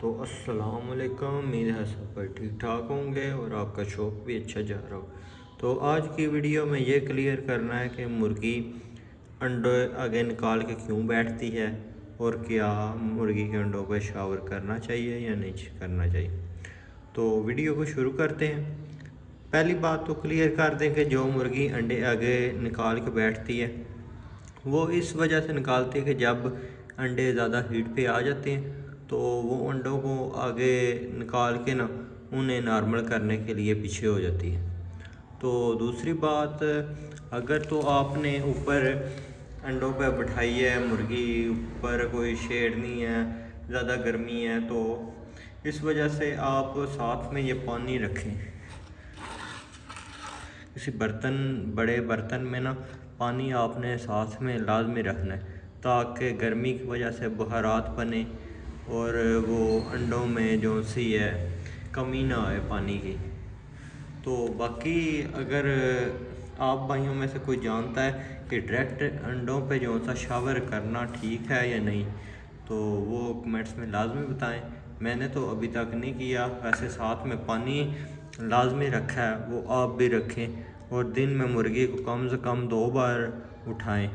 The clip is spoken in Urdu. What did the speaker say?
تو السلام علیکم، امید ہے سب پر ٹھیک ٹھاک ہوں گے اور آپ کا شوق بھی اچھا جا رہا ہو۔ تو آج کی ویڈیو میں یہ کلیئر کرنا ہے کہ مرغی انڈے آگے نکال کے کیوں بیٹھتی ہے اور کیا مرغی کے انڈوں پہ شاور کرنا چاہیے یا نہیں کرنا چاہیے۔ تو ویڈیو کو شروع کرتے ہیں۔ پہلی بات تو کلیئر کر دیں کہ جو مرغی انڈے آگے نکال کے بیٹھتی ہے وہ اس وجہ سے نکالتی ہے کہ جب انڈے زیادہ ہیٹ پہ آ جاتے ہیں تو وہ انڈوں کو آگے نکال کے انہیں نارمل کرنے کے لیے پیچھے ہو جاتی ہے۔ تو دوسری بات، اگر تو آپ نے اوپر انڈوں پہ بٹھائی ہے مرغی، اوپر کوئی شیڈ نہیں ہے، زیادہ گرمی ہے، تو اس وجہ سے آپ ساتھ میں یہ پانی رکھیں، کسی بڑے برتن میں پانی آپ نے ساتھ میں لازمی رکھنا ہے تاکہ گرمی کی وجہ سے بخارات بنے اور وہ انڈوں میں جو سی ہے کمی نہ آئے پانی کی۔ تو باقی اگر آپ بھائیوں میں سے کوئی جانتا ہے کہ ڈائریکٹ انڈوں پہ جو سا شاور کرنا ٹھیک ہے یا نہیں تو وہ کمنٹس میں لازمی بتائیں۔ میں نے تو ابھی تک نہیں کیا، ویسے ساتھ میں پانی لازمی رکھا ہے، وہ آپ بھی رکھیں اور دن میں مرغی کو کم سے کم 2 بار اٹھائیں۔